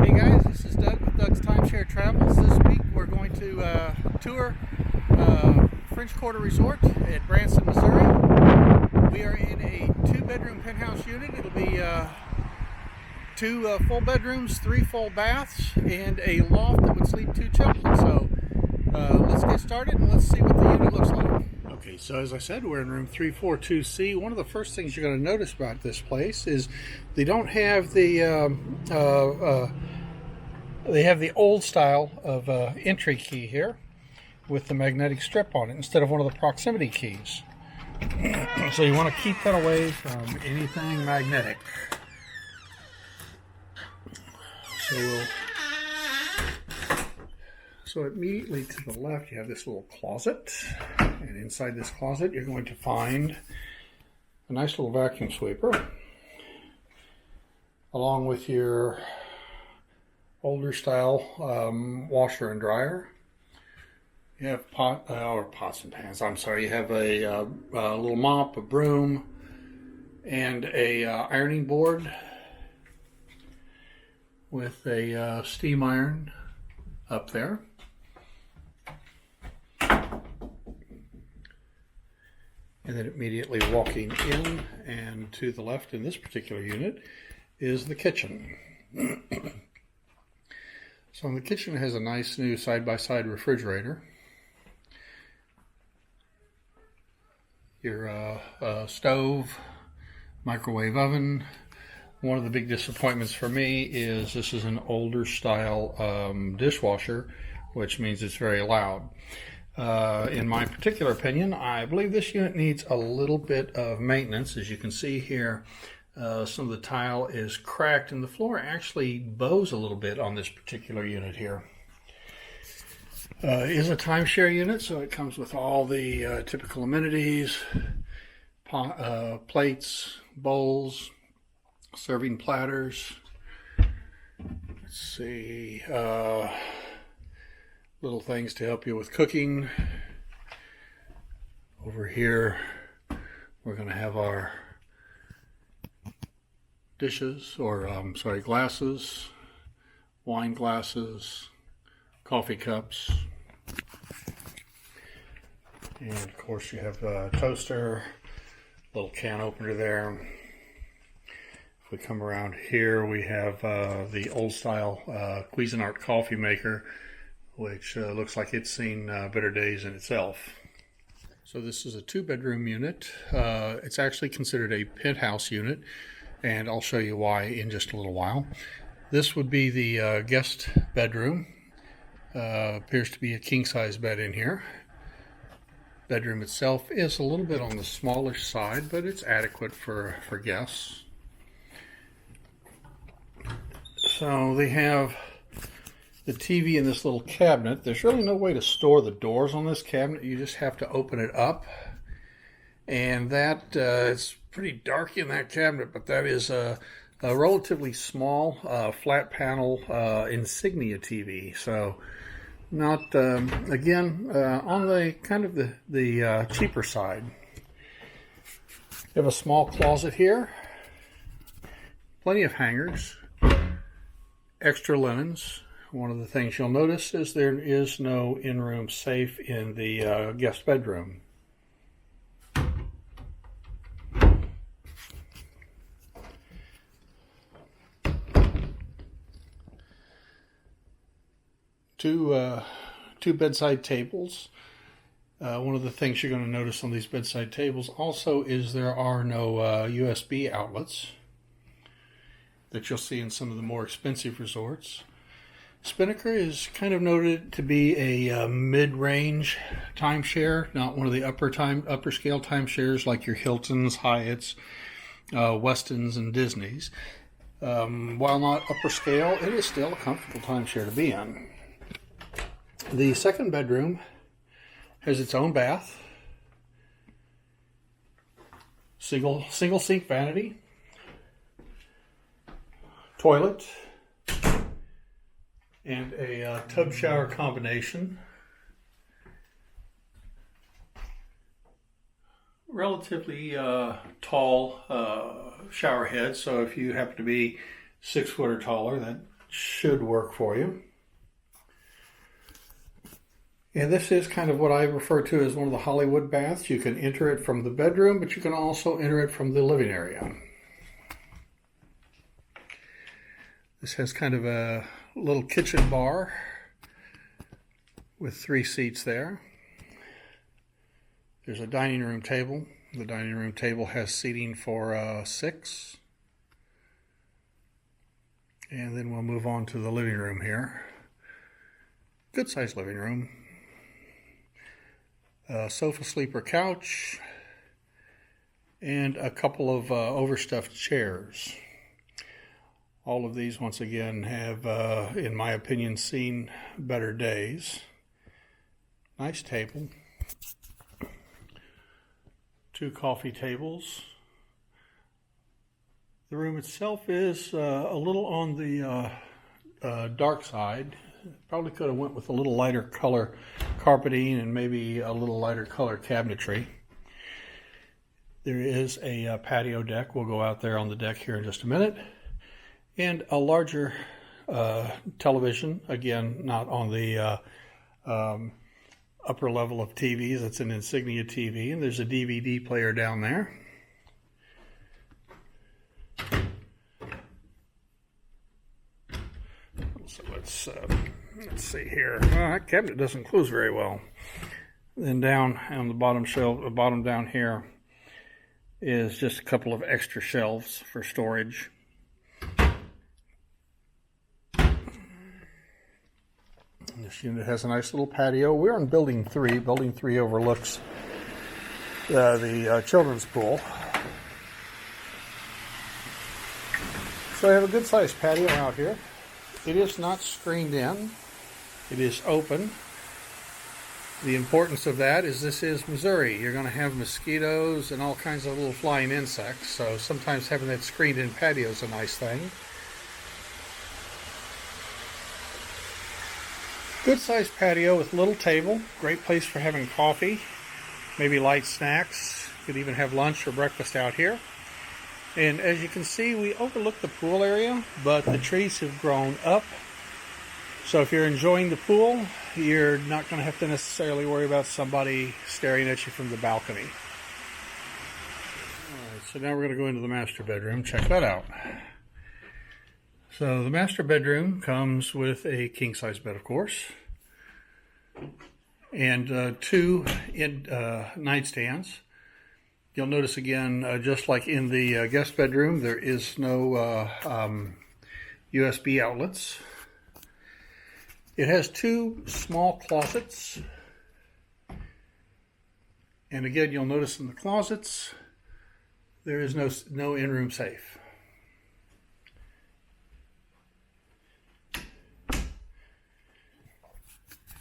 Hey guys, this is Doug with Doug's Timeshare Travels. This week we're going to tour French Quarter Resort at Branson, Missouri. We are in a 2-bedroom penthouse unit. It'll be 2 full bedrooms, 3 full baths, and a loft that would sleep 2 children. So let's get started and let's see what the unit looks like. Okay, so as I said, we're in room 342C. One of the first things you're going to notice about this place is they don't have the they have the old style of entry key here with the magnetic strip on it instead of one of the proximity keys. So you want to keep that away from anything magnetic. So immediately to the left you have this little closet, and inside this closet you're going to find a nice little vacuum sweeper along with your older style washer and dryer. You have pots and pans. I'm sorry. You have a little mop, a broom, and a ironing board with a steam iron up there. And then immediately walking in and to the left in this particular unit is the kitchen. So the kitchen has a nice new side-by-side refrigerator. Your stove, microwave oven. One of the big disappointments for me is this is an older style dishwasher, which means it's very loud. In my particular opinion, I believe this unit needs a little bit of maintenance. As you can see here, some of the tile is cracked and the floor actually bows a little bit on this particular unit here. It is a timeshare unit, so it comes with all the typical amenities, plates, bowls, serving platters. Let's see, little things to help you with cooking. Over here we're going to have our dishes, or glasses, wine glasses, coffee cups, and of course you have a toaster, little can opener there. If we come around here, we have the old style Cuisinart coffee maker, which looks like it's seen better days in itself. So this is a 2-bedroom unit. It's actually considered a penthouse unit, and I'll show you why in just a little while. This would be the guest bedroom. Appears to be a king-size bed in here. Bedroom itself is a little bit on the smallish side, but it's adequate for guests. So they have the TV in this little cabinet. There's really no way to store the doors on this cabinet. You just have to open it up. And that it's pretty dark in that cabinet, but that is a relatively small flat panel Insignia TV. So not, again, on the kind of the cheaper side. You have a small closet here. Plenty of hangers. Extra linens. One of the things you'll notice is there is no in-room safe in the guest bedroom. Two bedside tables. One of the things you're going to notice on these bedside tables also is there are no USB outlets that you'll see in some of the more expensive resorts. Spinnaker is kind of noted to be a mid-range timeshare, not one of the upper scale timeshares like your Hiltons, Hyatts, Westons, and Disneys. While not upper scale, it is still a comfortable timeshare to be in. The second bedroom has its own bath, single sink vanity, toilet, and a tub shower combination. Relatively tall shower head, so if you happen to be 6 foot or taller, that should work for you. And this is kind of what I refer to as one of the Hollywood baths. You can enter it from the bedroom, but you can also enter it from the living area. This has kind of a little kitchen bar with 3 seats there. There's a dining room table. The dining room table has seating for 6. And then we'll move on to the living room here. Good sized living room. Sofa sleeper couch and a couple of overstuffed chairs. All of these, once again, have, in my opinion, seen better days. Nice table. 2 coffee tables. The room itself is a little on the dark side. Probably could have went with a little lighter color carpeting and maybe a little lighter color cabinetry. There is a patio deck. We'll go out there on the deck here in just a minute. And a larger television. Again, not on the upper level of TVs. It's an Insignia TV. And there's a DVD player down there. So let's see here. That cabinet doesn't close very well. Then down on the bottom shelf, the bottom down here is just a couple of extra shelves for storage. This unit has a nice little patio. We're on building 3. Building 3 overlooks the children's pool. So I have a good sized patio out here. It is not screened in. It is open. The importance of that is this is Missouri. You're going to have mosquitoes and all kinds of little flying insects. So sometimes having that screened in patio is a nice thing. Good sized patio with a little table. Great place for having coffee. Maybe light snacks. You could even have lunch or breakfast out here. And as you can see, we overlook the pool area, but the trees have grown up. So if you're enjoying the pool, you're not going to have to necessarily worry about somebody staring at you from the balcony. All right, so now we're going to go into the master bedroom. Check that out. So the master bedroom comes with a king-size bed, of course, and 2 nightstands. You'll notice again, just like in the guest bedroom, there is no USB outlets. It has 2 small closets. And again, you'll notice in the closets, there is no in-room safe.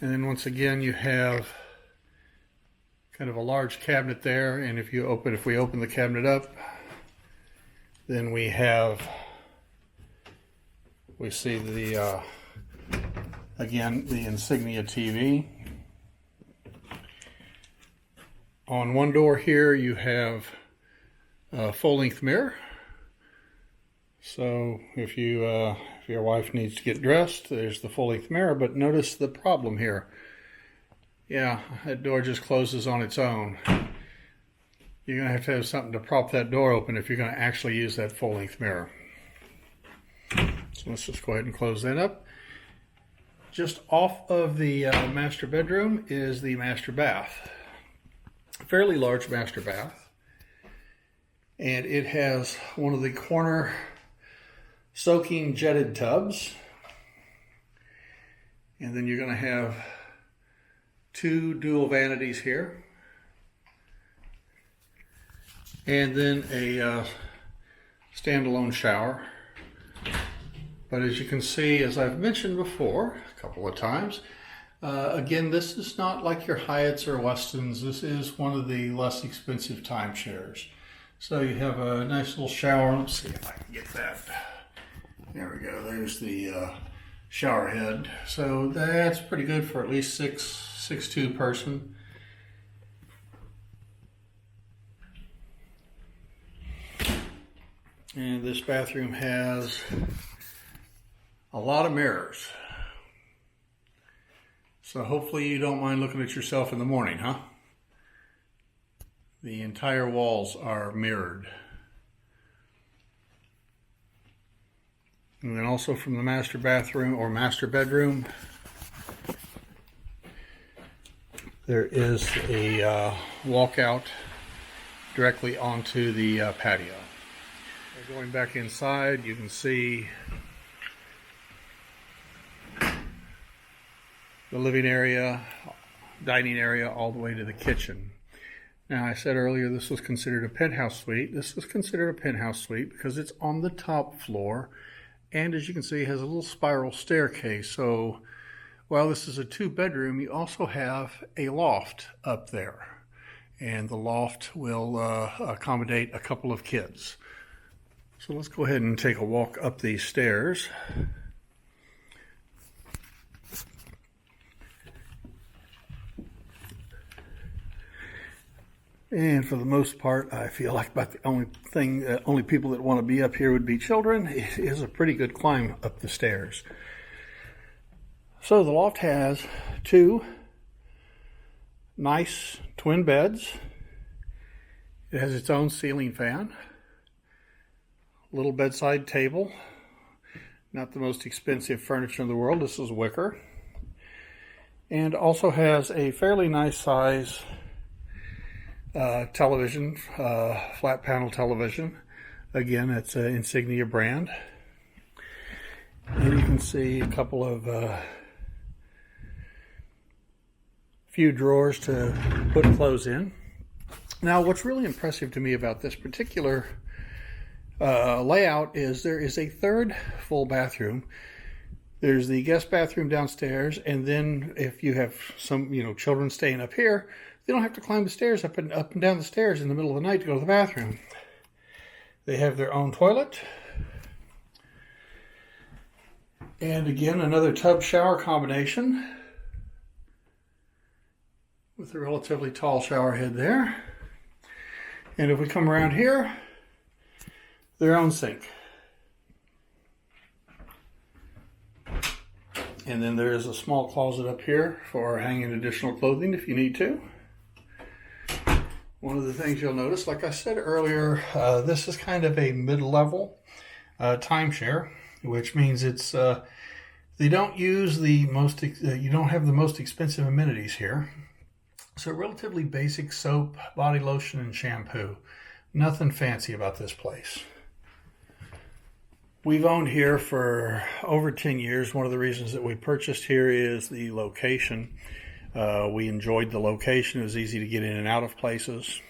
And then once again, you have kind of a large cabinet there, and if we open the cabinet up, then we see the again the Insignia TV. On one door here you have a full-length mirror, so if your wife needs to get dressed, there's the full-length mirror. But notice the problem here. Yeah, that door just closes on its own. You're going to have something to prop that door open if you're going to actually use that full-length mirror. So let's just go ahead and close that up. Just off of the master bedroom is the master bath. A fairly large master bath. And it has one of the corner soaking jetted tubs. And then you're going to have 2 dual vanities here, and then a standalone shower. But as you can see, as I've mentioned before a couple of times, again, this is not like your Hyatts or Westons. This is one of the less expensive timeshares. So you have a nice little shower. Let's see if I can get that. There we go. There's the shower head. So that's pretty good for at least 6'2" person. And this bathroom has a lot of mirrors. So hopefully you don't mind looking at yourself in the morning, huh? The entire walls are mirrored. And then also from the master bathroom or master bedroom, there is a walkout directly onto the patio. Going back inside, you can see the living area, dining area, all the way to the kitchen. Now, I said earlier this was considered a penthouse suite. This was considered a penthouse suite because it's on the top floor, and as you can see, it has a little spiral staircase. So while this is a 2-bedroom, you also have a loft up there, and the loft will accommodate a couple of kids. So let's go ahead and take a walk up these stairs. And for the most part, I feel like about the only people that want to be up here would be children. It is a pretty good climb up the stairs. So the loft has 2 nice twin beds. It has its own ceiling fan, little bedside table, not the most expensive furniture in the world. This is wicker, and also has a fairly nice size television, flat panel television. Again, it's an Insignia brand. And you can see a couple of few drawers to put clothes in. Now, what's really impressive to me about this particular layout is there is a 3rd full bathroom. There's the guest bathroom downstairs, and then if you have some, children staying up here, they don't have to climb the stairs up and down the stairs in the middle of the night to go to the bathroom. They have their own toilet. And again, another tub shower combination with a relatively tall shower head there. And if we come around here, their own sink. And then there is a small closet up here for hanging additional clothing if you need to. One of the things you'll notice, like I said earlier, this is kind of a mid-level timeshare, which means it's they don't use the most you don't have the most expensive amenities here. So relatively basic soap, body lotion, and shampoo. Nothing fancy about this place. We've owned here for over 10 years. One of the reasons that we purchased here is the location. We enjoyed the location. It was easy to get in and out of places.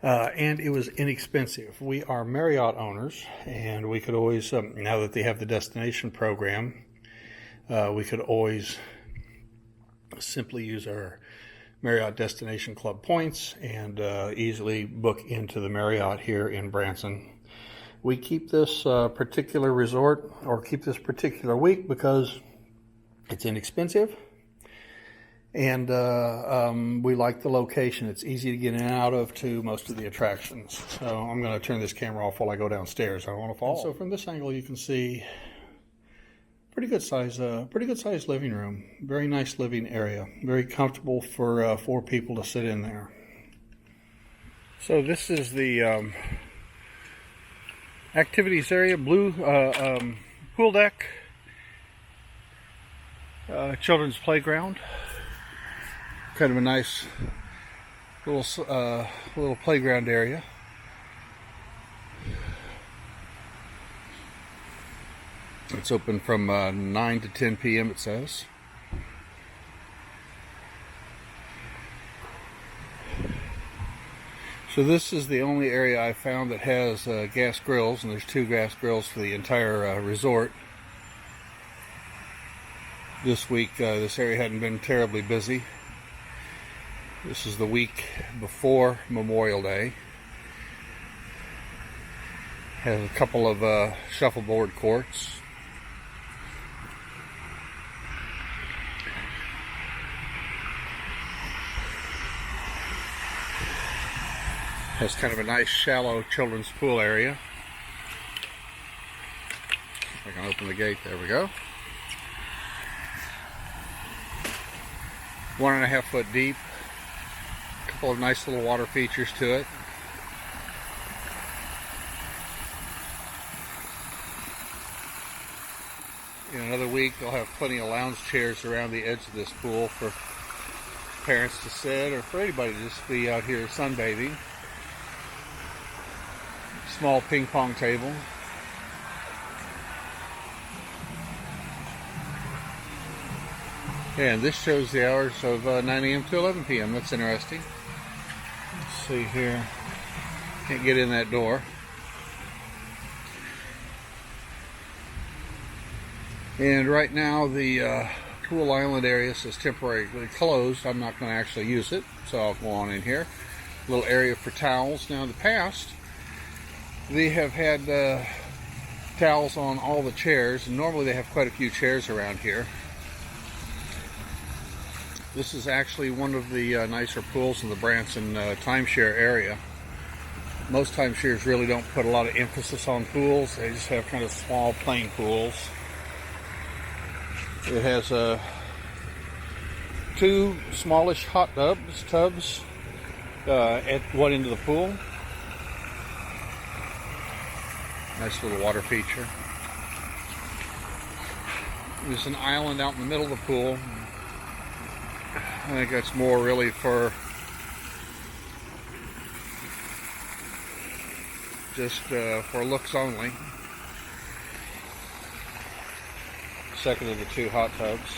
And it was inexpensive. We are Marriott owners, and we could always, now that they have the destination program, we could always simply use our Marriott Destination Club points and easily book into the Marriott here in Branson. We keep this particular resort, or keep this particular week, because it's inexpensive. And we like the location. It's easy to get in and out of to most of the attractions. So I'm going to turn this camera off while I go downstairs. I don't want to fall. And so from this angle, you can see pretty good size living room. Very nice living area. Very comfortable for 4 people to sit in there. So this is the activities area. Blue pool deck, children's playground. Kind of a nice little playground area. It's open from 9 to 10 p.m. it says. So this is the only area I found that has gas grills, and there's 2 gas grills for the entire resort. This week this area hadn't been terribly busy. This is the week before Memorial Day. Has a couple of shuffleboard courts. Has kind of a nice shallow children's pool area. I can open the gate. There we go. 1.5 foot deep. A couple of nice little water features to it. In another week, they'll have plenty of lounge chairs around the edge of this pool for parents to sit, or for anybody to just be out here sunbathing. Small ping pong table. And this shows the hours of 9 a.m. to 11 p.m. That's interesting. Let's see here. Can't get in that door. And right now the pool island area is temporarily closed. I'm not going to actually use it, so I'll go on in here. A little area for towels. Now in the past, they have had towels on all the chairs, and normally they have quite a few chairs around here. This is actually one of the nicer pools in the Branson timeshare area. Most timeshares really don't put a lot of emphasis on pools. They just have kind of small, plain pools. It has two smallish hot tubs at one end of the pool. Nice little water feature. There's an island out in the middle of the pool. I think that's more really for just for looks only. Second of the two hot tubs.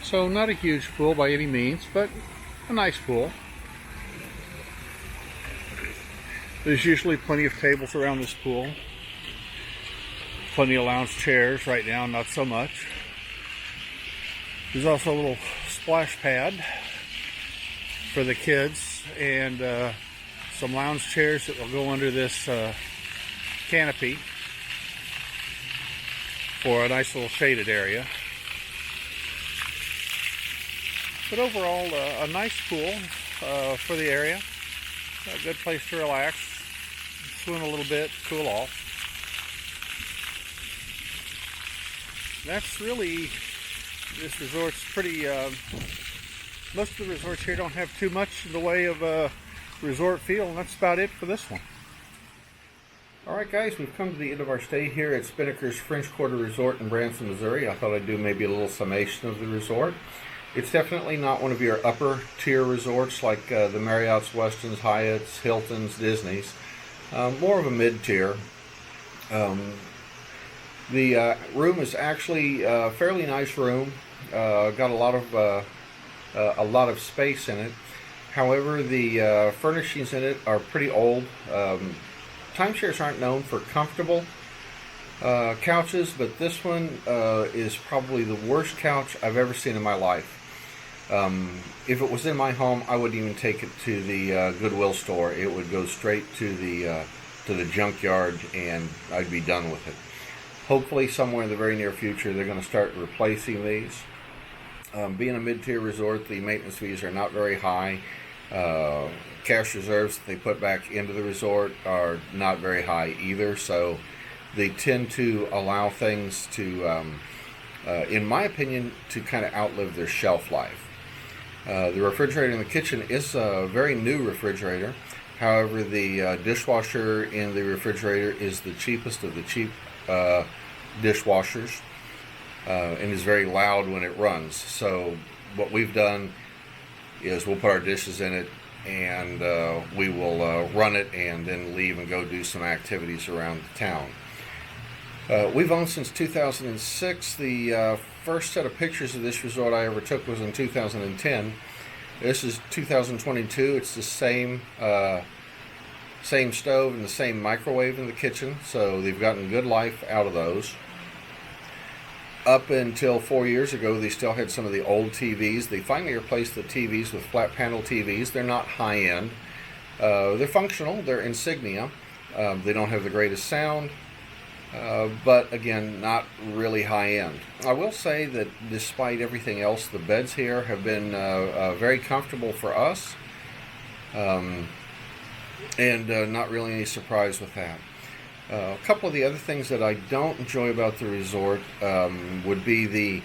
So not a huge pool by any means, but a nice pool. There's usually plenty of tables around this pool. Plenty of lounge chairs. Right now, not so much. There's also a little splash pad for the kids, and some lounge chairs that will go under this canopy for a nice little shaded area. But overall, a nice pool for the area. A good place to relax, swim a little bit, cool off. That's really, this resort's pretty, most of the resorts here don't have too much in the way of a resort feel, and that's about it for this one. Alright guys, we've come to the end of our stay here at Spinnaker's French Quarter Resort in Branson, Missouri. I thought I'd do maybe a little summation of the resort. It's definitely not one of your upper tier resorts like the Marriott's, Westons, Hyatt's, Hilton's, Disney's. More of a mid-tier. The room is actually a fairly nice room. Got a lot of space in it. However, the furnishings in it are pretty old. Timeshares aren't known for comfortable couches, but this one is probably the worst couch I've ever seen in my life. If it was in my home, I wouldn't even take it to the Goodwill store. It would go straight to the junkyard, and I'd be done with it. Hopefully, somewhere in the very near future, they're going to start replacing these. Being a mid-tier resort, the maintenance fees are not very high. Cash reserves that they put back into the resort are not very high either, so they tend to allow things to, in my opinion, to kind of outlive their shelf life. The refrigerator in the kitchen is a very new refrigerator. However, the dishwasher in the refrigerator is the cheapest of the cheap dishwashers, and is very loud when it runs. So what we've done is we'll put our dishes in it, and we will run it and then leave and go do some activities around the town. We've owned since 2006. The first set of pictures of this resort I ever took was in 2010. This is 2022. It's the same stove and the same microwave in the kitchen, so they've gotten good life out of those. Up until 4 years ago, they still had some of the old TVs. They finally replaced the TVs with flat panel TVs. They're not high-end. They're functional. They're insignia. They don't have the greatest sound. But again, not really high-end. I will say that despite everything else, the beds here have been very comfortable for us. and not really any surprise with that. A couple of the other things that I don't enjoy about the resort would be the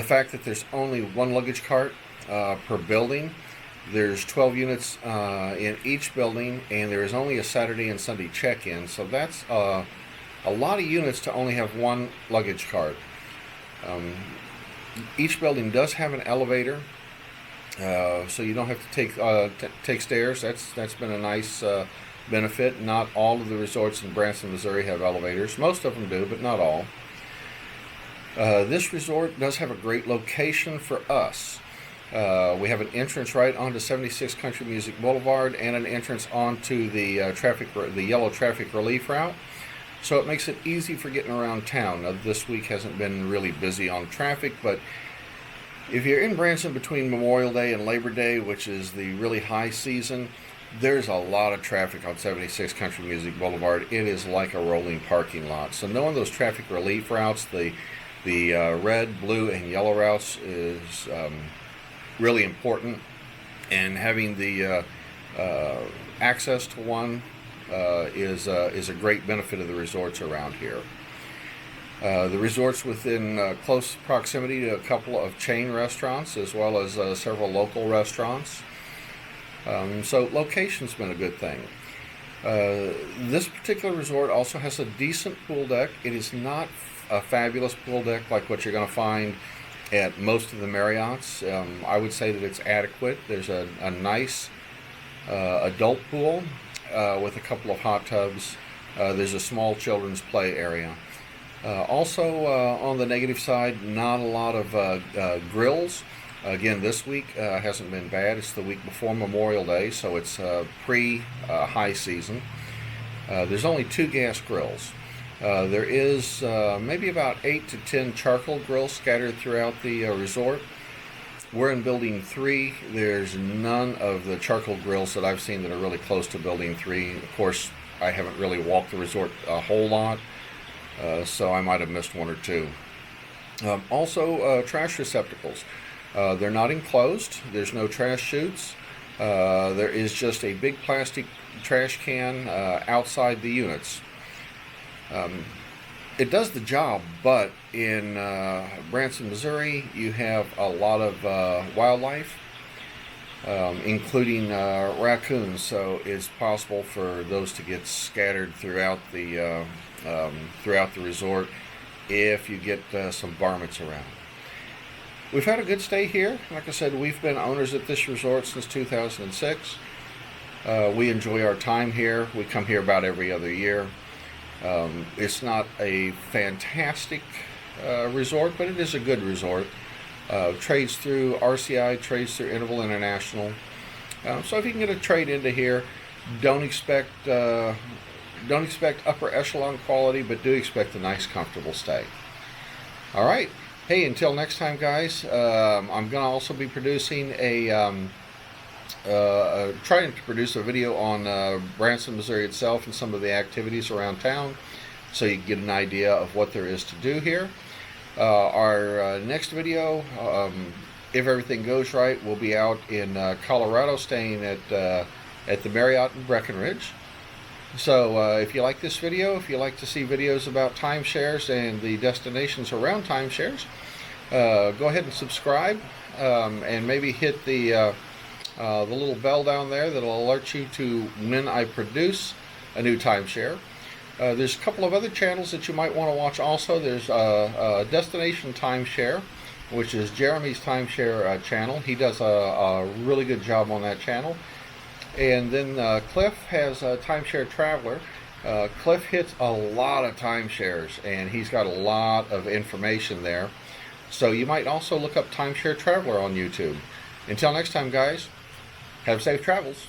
fact that there's only one luggage cart per building. There's 12 units in each building, and there is only a Saturday and Sunday check-in, so that's a lot of units to only have one luggage cart. Each building does have an elevator, so you don't have to take stairs. That's been a nice benefit. Not all of the resorts in Branson, Missouri have elevators. Most of them do, but not all. This resort does have a great location for us. We have an entrance right onto 76 Country Music Boulevard and an entrance onto the yellow traffic relief route. So it makes it easy for getting around town. Now, this week hasn't been really busy on traffic, but if you're in Branson between Memorial Day and Labor Day, which is the really high season, there's a lot of traffic on 76 Country Music Boulevard. It is like a rolling parking lot. So knowing those traffic relief routes, the red, blue, and yellow routes is really important, and having the access to one is a great benefit of the resorts around here. The resort's within close proximity to a couple of chain restaurants as well as several local restaurants. So location's been a good thing. This particular resort also has a decent pool deck. It is not a fabulous pool deck like what you're going to find at most of the Marriotts. I would say that it's adequate. There's a nice adult pool with a couple of hot tubs. There's a small children's play area. Also, on the negative side, not a lot of grills. Again, this week hasn't been bad. It's the week before Memorial Day, so it's pre-high season. There's only 2 gas grills. There is maybe about 8 to 10 charcoal grills scattered throughout the resort. We're in Building 3. There's none of the charcoal grills that I've seen that are really close to Building 3. Of course, I haven't really walked the resort a whole lot, so I might have missed 1 or 2. Also, trash receptacles. They're not enclosed. There's no trash chutes. There is just a big plastic trash can outside the units. It does the job, but in Branson, Missouri, you have a lot of wildlife, including raccoons, so it's possible for those to get scattered throughout the resort if you get some varmints around. We've had a good stay here. Like I said, we've been owners at this resort since 2006. We enjoy our time here. We come here about every other year. It's not a fantastic resort, but it is a good resort. Trades through RCI, trades through Interval International. So if you can get a trade into here, don't expect upper echelon quality, but do expect a nice, comfortable stay. All right. Hey, until next time, guys. I'm going to also be producing trying to produce a video on Branson, Missouri itself and some of the activities around town, so you can get an idea of what there is to do here. Our next video, if everything goes right, will be out in Colorado, staying at the Marriott in Breckenridge. So if you like this video, if you like to see videos about timeshares and the destinations around timeshares, go ahead and subscribe, and maybe hit the little bell down there that'll alert you to when I produce a new timeshare. There's a couple of other channels that you might want to watch also. There's Destination Timeshare, which is Jeremy's timeshare channel. He does a really good job on that channel. And then Cliff has a Timeshare Traveler. Cliff hits a lot of timeshares, and he's got a lot of information there. So you might also look up Timeshare Traveler on YouTube. Until next time, guys, have safe travels.